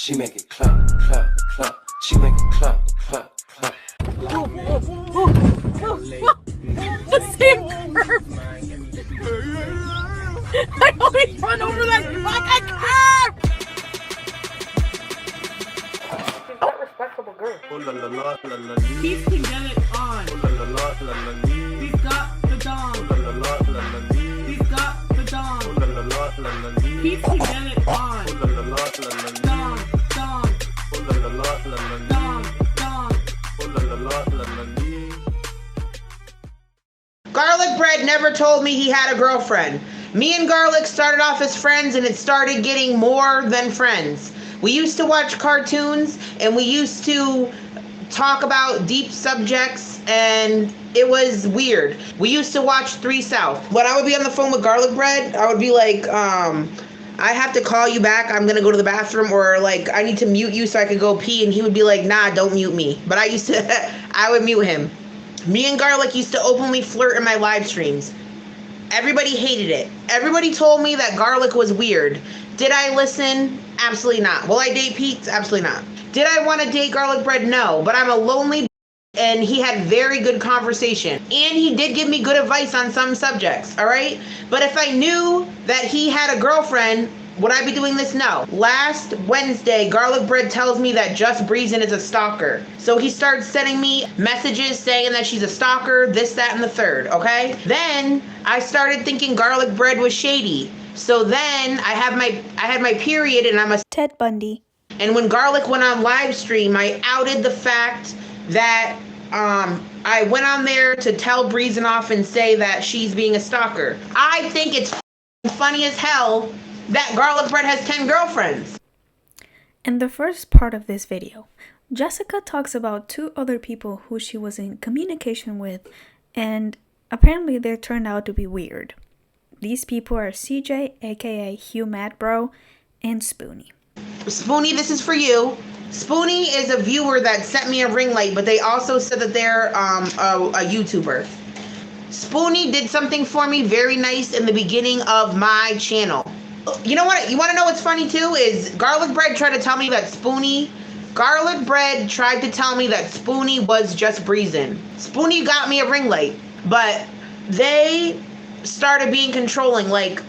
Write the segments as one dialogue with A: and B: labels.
A: She make it clap, clap, clap. She make it clap, clap, clap.
B: The same curve. I always run over that fucking curve. She's not respectable girl. He can get it on. He's got the dong. He's got the dong. He can get it on. Dong, dong. Dong, dong.
C: Garlic Bread never told me he had a girlfriend. Me and Garlic started off as friends, and it started getting more than friends. We used to watch cartoons, and we used to talk about deep subjects, and it was weird. We used to watch 3 South. When I would be on the phone with Garlic Bread, I would be like, I have to call you back. I'm going to go to the bathroom, or like, I need to mute you so I can go pee. And he would be like, nah, don't mute me. But I would mute him. Me and Garlic used to openly flirt in my live streams. Everybody hated it. Everybody told me that Garlic was weird. Did I listen? Absolutely not. Will I date Pete? Absolutely not. Did I want to date Garlic Bread? No. But I'm a lonely and he had very good conversation. And he did give me good advice on some subjects, all right? But if I knew that he had a girlfriend, would I be doing this? No. Last Wednesday, Garlic Bread tells me that Just Breezin' is a stalker. So he starts sending me messages saying that she's a stalker, this, that, and the third, okay? Then I started thinking Garlic Bread was shady. So then I had my period, and I'm a
D: Ted Bundy.
C: And when Garlic went on live stream, I outed the fact that I went on there to tell Breezin' off and say that she's being a stalker. I think it's funny as hell that Garlic Bread has 10 girlfriends.
D: In the first part of this video, Jessica talks about 2 other people who she was in communication with, and apparently they turned out to be weird. These people are CJ, aka Hugh Madbro, and Spoonie.
C: Spoonie, this is for you. Spoonie is a viewer that sent me a ring light, but they also said that they're a YouTuber. Spoonie did something for me very nice in the beginning of my channel. You know what? You want to know what's funny too? Is Garlic Bread tried to tell me that Spoonie was Just Breezin'. Spoonie got me a ring light, but they started being controlling. Like,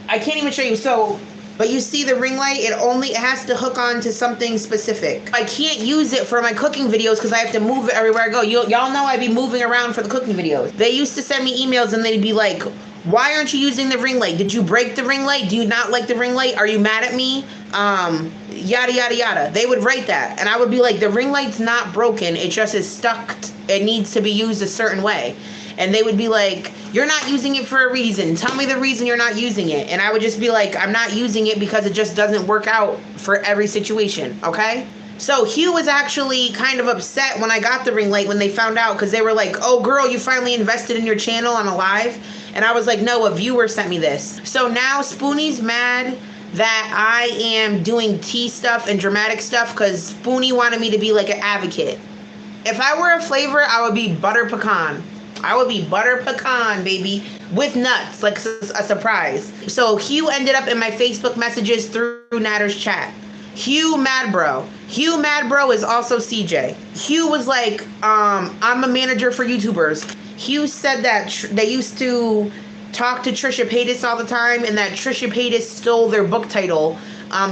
C: I can't even show you. So, but you see the ring light, it has to hook on to something specific. I can't use it for my cooking videos because I have to move it everywhere I go. Y'all know I be moving around for the cooking videos. They used to send me emails and they'd be like, why aren't you using the ring light? Did you break the ring light? Do you not like the ring light? Are you mad at me? Yada, yada, yada. They would write that. And I would be like, the ring light's not broken. It just is stuck. It needs to be used a certain way. And they would be like, you're not using it for a reason. Tell me the reason you're not using it. And I would just be like, I'm not using it because it just doesn't work out for every situation, okay? So Hugh was actually kind of upset when I got the ring light when they found out, because they were like, oh girl, you finally invested in your channel, I'm alive. And I was like, no, a viewer sent me this. So now Spoonie's mad that I am doing tea stuff and dramatic stuff because Spoonie wanted me to be like an advocate. If I were a flavor, I would be butter pecan. I would be butter pecan, baby, with nuts, like a surprise. So Hugh ended up in my Facebook messages through Natter's chat. Hugh Madbro. Hugh Madbro is also CJ. Hugh was like, I'm a manager for YouTubers. Hugh said that they used to talk to Trisha Paytas all the time, and that Trisha Paytas stole their book title,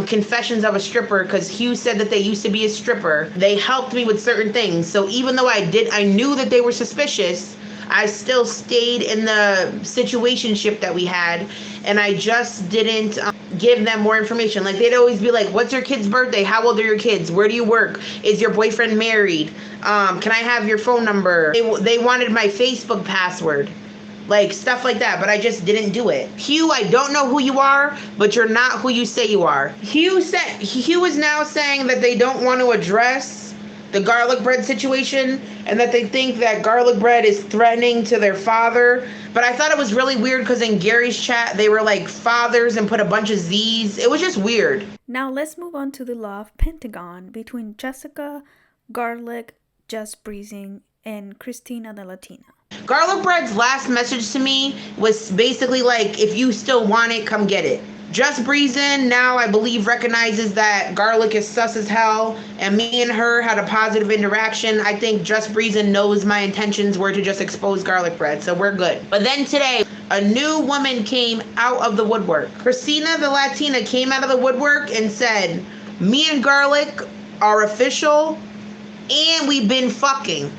C: Confessions of a Stripper, because Hugh said that they used to be a stripper. They helped me with certain things. So even though I knew that they were suspicious, I still stayed in the situationship that we had, and I just didn't give them more information. Like, they'd always be like, what's your kid's birthday? How old are your kids? Where do you work? Is your boyfriend married? Can I have your phone number? They wanted my Facebook password, like stuff like that, but I just didn't do it. Hugh, I don't know who you are, but you're not who you say you are. Hugh is now saying that they don't want to address the Garlic Bread situation, and that they think that Garlic Bread is threatening to their father. But I thought it was really weird because in Gary's chat, they were like fathers and put a bunch of Z's. It was just weird.
D: Now let's move on to the love pentagon between Jessica, Garlic, Just Breezing, and Christina the Latina.
C: Garlic Bread's last message to me was basically like, if you still want it, come get it. Just Breezin now, I believe, recognizes that Garlic is sus as hell, and me and her had a positive interaction. I think Just Breezin knows my intentions were to just expose Garlic Bread, so we're good. But then today, a new woman came out of the woodwork. Christina the Latina came out of the woodwork and said, me and Garlic are official, and we've been fucking.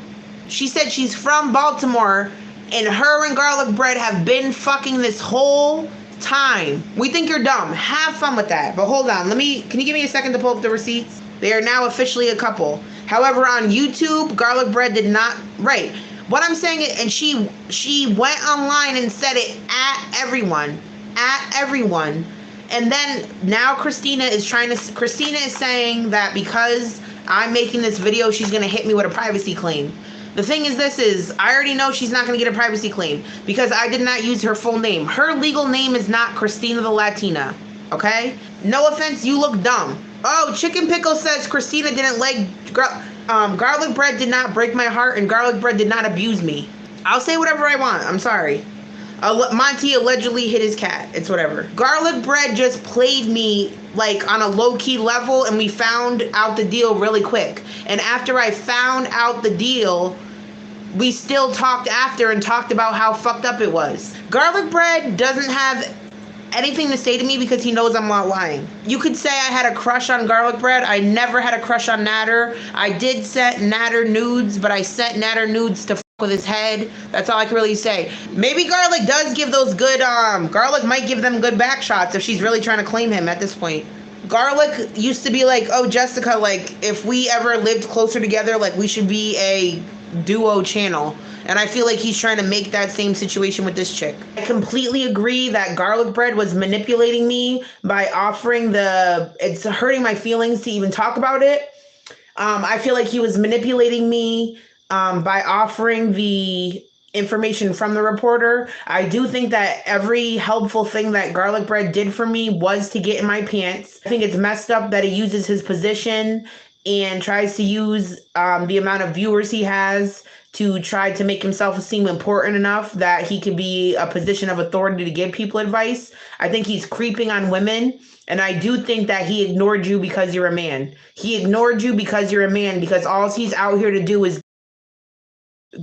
C: She said she's from Baltimore, and her and Garlic Bread have been fucking this whole time. We think you're dumb. Have fun with that. But hold on. Can you give me a second to pull up the receipts? They are now officially a couple. However, on YouTube, Garlic Bread did not, right. What I'm saying is, and she went online and said it at everyone. And then now Christina is saying that because I'm making this video, she's going to hit me with a privacy claim. The thing is I already know she's not going to get a privacy claim because I did not use her full name. Her legal name is not Christina the Latina, okay? No offense, you look dumb. Oh, Chicken Pickle says Christina didn't like, Garlic Bread did not break my heart and Garlic Bread did not abuse me. I'll say whatever I want, I'm sorry. Monty allegedly hit his cat, it's whatever. Garlic Bread just played me like on a low-key level and we found out the deal really quick. And after I found out the deal, we still talked after and talked about how fucked up it was. Garlic Bread doesn't have anything to say to me because he knows I'm not lying. You could say I had a crush on Garlic Bread. I never had a crush on Natter. I did send Natter nudes, but I sent Natter nudes to with his head. That's all I can really say. Maybe Garlic does give those good, Garlic might give them good back shots if she's really trying to claim him at this point. Garlic used to be like, oh, Jessica, like, if we ever lived closer together, like, we should be a duo channel. And I feel like he's trying to make that same situation with this chick. I completely agree that Garlic Bread was manipulating me by offering it's hurting my feelings to even talk about it. I feel like he was manipulating me by offering the information from the reporter. I do think that every helpful thing that Garlic Bread did for me was to get in my pants. I think it's messed up that he uses his position and tries to use the amount of viewers he has to try to make himself seem important enough that he could be a position of authority to give people advice. I think he's creeping on women. And I do think that he ignored you because you're a man. He ignored you because you're a man, because all he's out here to do is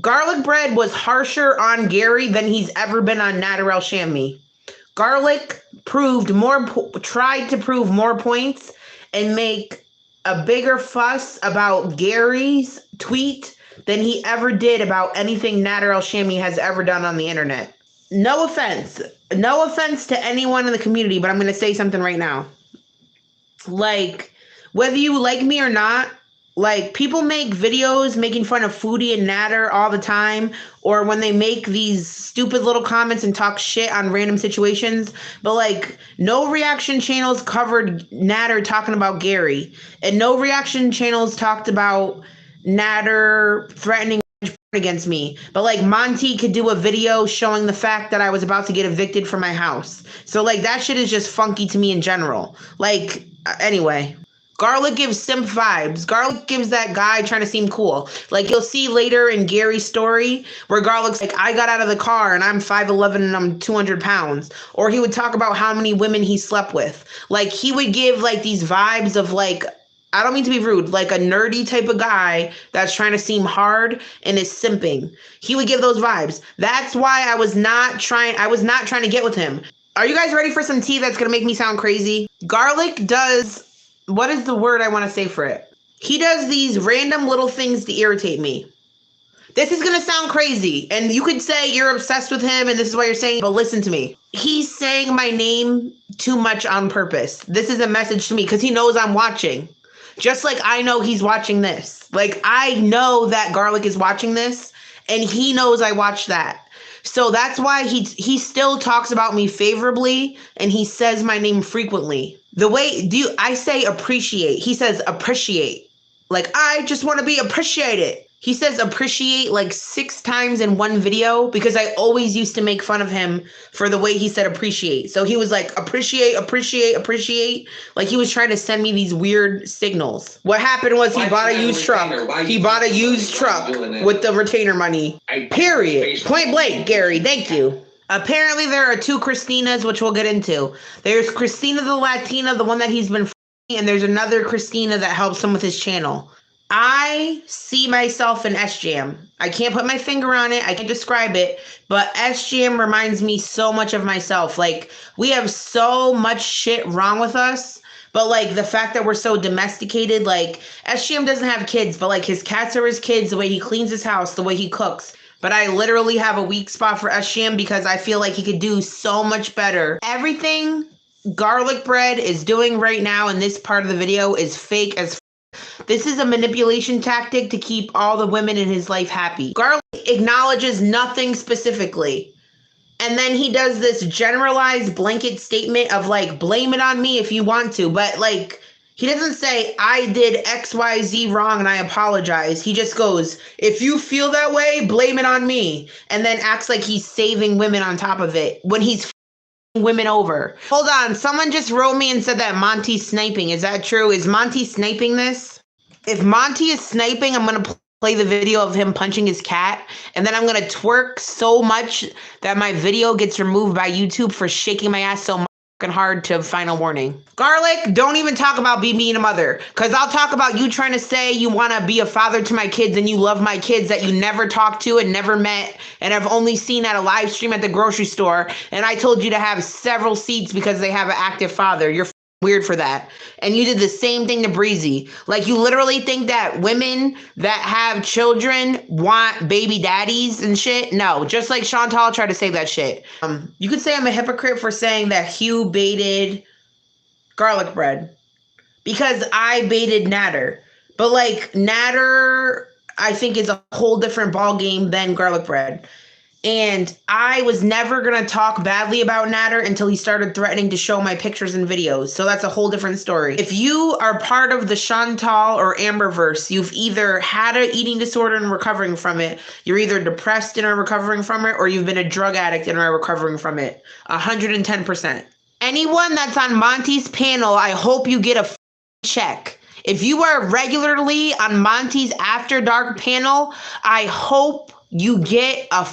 C: Garlic Bread was harsher on Gary than he's ever been on Nader El-Shami. Garlic tried to prove more points and make a bigger fuss about Gary's tweet than he ever did about anything Nader El-Shami has ever done on the internet. No offense to anyone in the community, but I'm going to say something right now. Like, whether you like me or not, like, people make videos making fun of Foodie and Nader all the time, or when they make these stupid little comments and talk shit on random situations. But, like, no reaction channels covered Nader talking about Gary, and no reaction channels talked about Nader threatening against me. But, like, Monty could do a video showing the fact that I was about to get evicted from my house. So, like, that shit is just funky to me in general. Like, anyway. Garlic gives simp vibes. Garlic gives that guy trying to seem cool. Like, you'll see later in Gary's story where Garlic's like, I got out of the car and I'm 5'11" and I'm 200 pounds. Or he would talk about how many women he slept with. Like, he would give, like, these vibes of, like, I don't mean to be rude, like a nerdy type of guy that's trying to seem hard and is simping. He would give those vibes. That's why I was not trying to get with him. Are you guys ready for some tea that's going to make me sound crazy? Garlic does... What is the word I want to say for it? He does these random little things to irritate me. This is going to sound crazy. And you could say you're obsessed with him and this is what you're saying, but listen to me. He's saying my name too much on purpose. This is a message to me because he knows I'm watching. Just like I know he's watching this. Like, I know that Garlic is watching this and he knows I watched that. So that's why he still talks about me favorably and he says my name frequently. The way I say appreciate. He says appreciate. Like, I just want to be appreciated. He says appreciate like 6 times in one video because I always used to make fun of him for the way he said appreciate. So he was like, appreciate, appreciate, appreciate. Like, he was trying to send me these weird signals. What happened was he bought a used truck. He bought a used truck with the retainer money. Period. Point blank, Gary. Thank you. Apparently, there are two Christinas, which we'll get into. There's Christina the Latina, the one that he's been f***ing, and there's another Christina that helps him with his channel. I see myself in SJam. I can't put my finger on it. I can't describe it, but SJam reminds me so much of myself. Like, we have so much shit wrong with us, but like the fact that we're so domesticated, like SJM doesn't have kids, but like his cats are his kids, the way he cleans his house, the way he cooks. But I literally have a weak spot for SJM because I feel like he could do so much better. Everything Garlic Bread is doing right now in this part of the video is fake as f***. This is a manipulation tactic to keep all the women in his life happy. Garlic acknowledges nothing specifically. And then he does this generalized blanket statement of like, blame it on me if you want to. But like, he doesn't say, I did XYZ wrong and I apologize. He just goes, if you feel that way, blame it on me. And then acts like he's saving women on top of it when he's f***ing women over. Hold on. Someone just wrote me and said that Monty's sniping. Is that true? Is Monty sniping this? If Monty is sniping, I'm going to play the video of him punching his cat. And then I'm going to twerk so much that my video gets removed by YouTube for shaking my ass so much. Hard to final warning. Garlic, don't even talk about being a mother, because I'll talk about you trying to say you want to be a father to my kids and you love my kids that you never talked to and never met and have only seen at a live stream at the grocery store, and I told you to have several seats because they have an active father. You're weird for that. And you did the same thing to Breezy. Like, you literally think that women that have children want baby daddies and shit? No, just like Chantal tried to say that shit. You could say I'm a hypocrite for saying that Hugh baited Garlic Bread because I baited Natter. But like, Natter, I think, is a whole different ball game than Garlic Bread. And I was never going to talk badly about Natter until he started threatening to show my pictures and videos. So that's a whole different story. If you are part of the Chantal or Amberverse, you've either had an eating disorder and recovering from it, you're either depressed and are recovering from it, or you've been a drug addict and are recovering from it. 110%. Anyone that's on Monty's panel, I hope you get a check. If you are regularly on Monty's After Dark panel, I hope you get a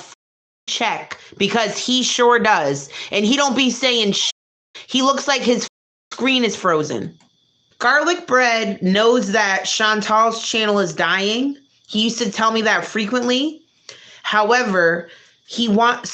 C: check, because he sure does. And he don't be saying shit. He looks like his screen is frozen. Garlic Bread knows that Chantal's channel is dying. He used to tell me that frequently. However, he wants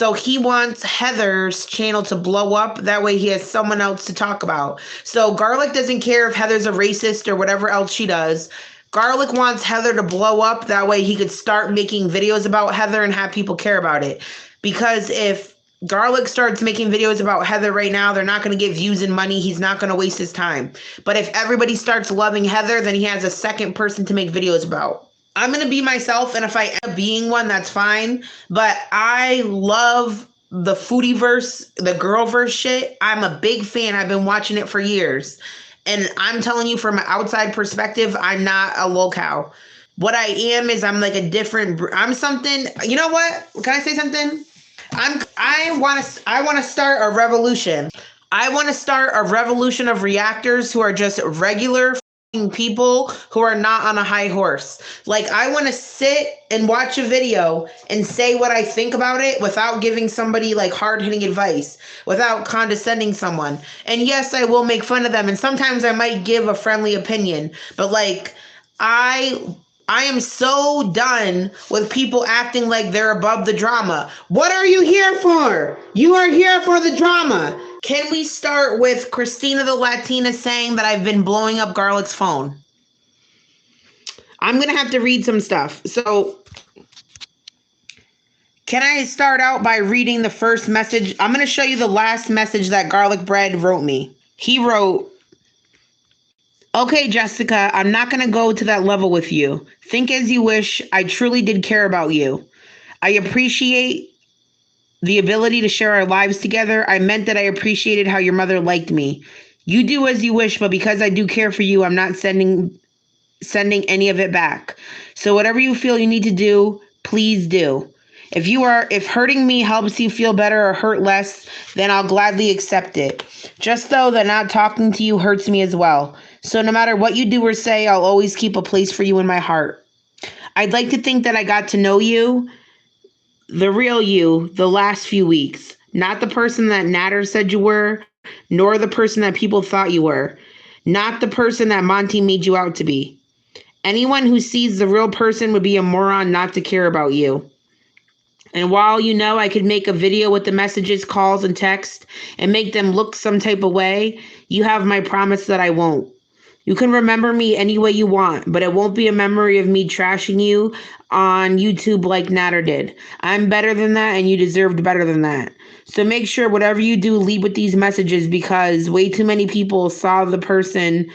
C: Heather's channel to blow up. That way he has someone else to talk about. So Garlic doesn't care if Heather's a racist or whatever else she does. Garlic wants Heather to blow up. That way he could start making videos about Heather and have people care about it. Because if Garlic starts making videos about Heather right now, they're not going to get views and money. He's not going to waste his time. But if everybody starts loving Heather, then he has a second person to make videos about. I'm going to be myself, and if I end up being one, that's fine. But I love the Foodieverse, the Girlverse shit. I'm a big fan. I've been watching it for years. And I'm telling you, from an outside perspective, I'm not a lolcow. What I am is I'm like a different, I'm something, you know what? Can I say something? I want to start a revolution. I want to start a revolution of reactors who are just regular people who are not on a high horse. Like, I want to sit and watch a video and say what I think about it without giving somebody like hard-hitting advice, without condescending someone. And yes, I will make fun of them, and sometimes I might give a friendly opinion, but like, I am so done with people acting like they're above the drama. What are you here for? You are here for the drama. Can we start with Christina the Latina saying that I've been blowing up Garlic's phone? I'm going to have to read some stuff. So can I start out by reading the first message? I'm going to show you the last message that Garlic Bread wrote me. He wrote, "Okay, Jessica, I'm not going to go to that level with you. Think as you wish. I truly did care about you. I appreciate the ability to share our lives together. I meant that I appreciated how your mother liked me. You do as you wish, but because I do care for you, I'm not sending any of it back. So whatever you feel you need to do, please do. If hurting me helps you feel better or hurt less, then I'll gladly accept it. Just though that not talking to you hurts me as well. So no matter what you do or say, I'll always keep a place for you in my heart. I'd like to think that I got to know you, the real you, the last few weeks. Not the person that Natter said you were, nor the person that people thought you were. Not the person that Monty made you out to be. Anyone who sees the real person would be a moron not to care about you. And while you know I could make a video with the messages, calls, and text and make them look some type of way, you have my promise that I won't. You can remember me any way you want, but it won't be a memory of me trashing you on YouTube like Natter did. I'm better than that, and you deserved better than that. So make sure whatever you do, lead with these messages, because way too many people saw the person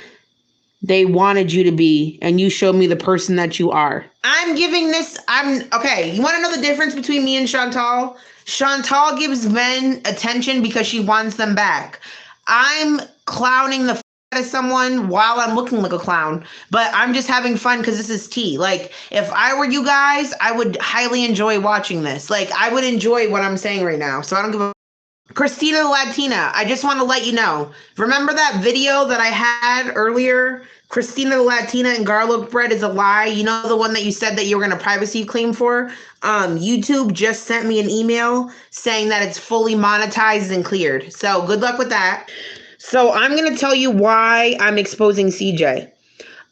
C: they wanted you to be, and you showed me the person that you are. Okay, you want to know the difference between me and Chantal? Chantal gives men attention because she wants them back. I'm clowning the out of someone while I'm looking like a clown, but I'm just having fun because this is tea. Like, if I were you guys, I would highly enjoy watching this. Like, I would enjoy what I'm saying right now, so I don't give a... Christina the Latina, I just want to let you know. Remember that video that I had earlier? Christina the Latina and garlic bread is a lie. You know, the one that you said that you were going to privacy claim for? YouTube just sent me an email saying that it's fully monetized and cleared. So good luck with that. So I'm going to tell you why I'm exposing CJ.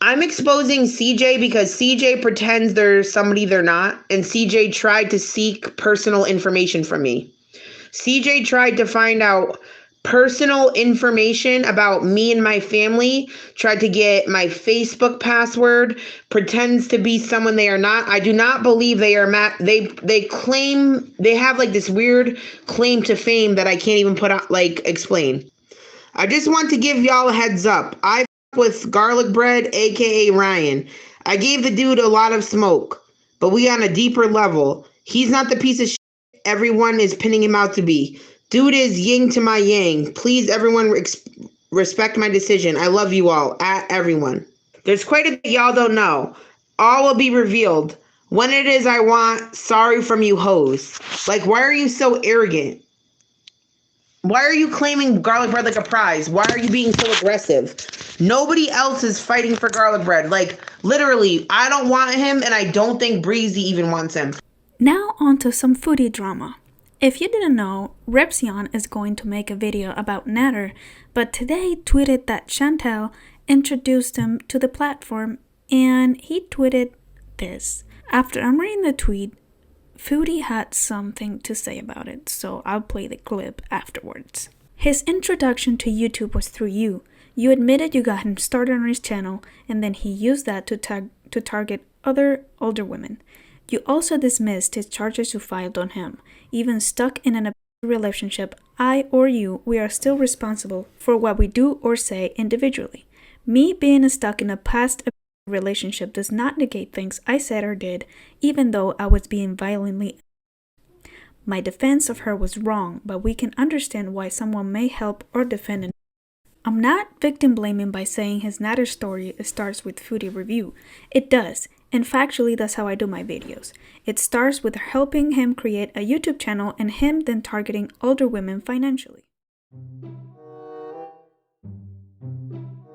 C: I'm exposing CJ because CJ pretends they're somebody they're not. And CJ tried to seek personal information from me. CJ tried to find out personal information about me and my family, tried to get my Facebook password, pretends to be someone they are not. I do not believe they are they claim they have like this weird claim to fame that I can't even put out, like, explain. I just want to give y'all a heads up. I with garlic bread, aka Ryan. I gave the dude a lot of smoke, but we on a deeper level. He's not the piece of shit everyone is pinning him out to be. Dude is yin to my yang. Please, everyone, respect my decision. I love you all. At everyone. There's quite a bit y'all don't know. All will be revealed. When it is I want, sorry from you hoes. Like, why are you so arrogant? Why are you claiming garlic bread like a prize? Why are you being so aggressive? Nobody else is fighting for garlic bread. Like, literally, I don't want him, and I don't think Breezy even wants him.
D: Now on to some foodie drama. If you didn't know, REPZION is going to make a video about Natter, but today tweeted that Chantal introduced him to the platform, and he tweeted this. After I'm reading the tweet, Foodie had something to say about it, so I'll play the clip afterwards. His introduction to YouTube was through you. You admitted you got him started on his channel, and then he used that to target other older women. You also dismissed his charges you filed on him. Even stuck in an abusive relationship, I or you, we are still responsible for what we do or say individually. Me being stuck in a past abusive relationship does not negate things I said or did, even though I was being violently. My defense of her was wrong, but we can understand why someone may help or defend an. I'm not victim blaming by saying his Natter story starts with Foodie review. It does. And factually, that's how I do my videos. It starts with helping him create a YouTube channel and him then targeting older women financially.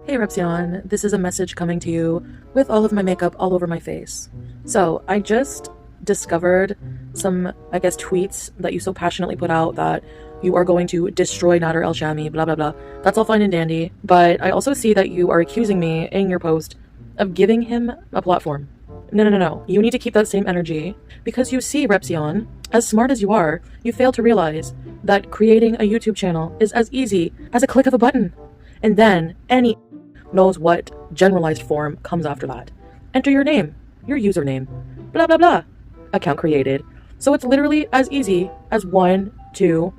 E: Hey REPZION, this is a message coming to you with all of my makeup all over my face. So I just discovered some, tweets that you so passionately put out that you are going to destroy Nader El Shami, blah, blah, blah. That's all fine and dandy, but I also see that you are accusing me in your post of giving him a platform. No. You need to keep that same energy because you see, REPZION, as smart as you are, you fail to realize that creating a YouTube channel is as easy as a click of a button. And then any knows what generalized form comes after that. Enter your name, your username, blah, blah, blah. Account created. So it's literally as easy as 1, 2.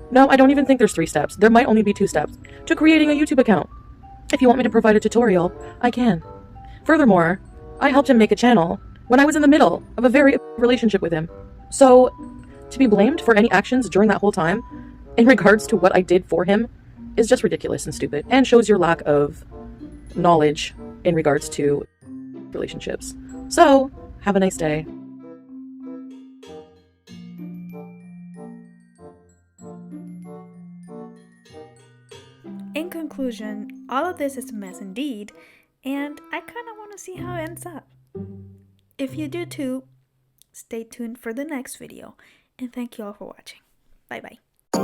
E: No, I don't even think there's 3 steps. There might only be 2 steps to creating a YouTube account. If you want me to provide a tutorial, I can. Furthermore, I helped him make a channel when I was in the middle of a very relationship with him. So, to be blamed for any actions during that whole time, in regards to what I did for him, is just ridiculous and stupid, and shows your lack of knowledge in regards to relationships. So, have a nice day.
D: In conclusion, all of this is a mess indeed, and I kind of want to see how it ends up. If you do too, stay tuned for the next video, and thank you all for watching. Bye bye.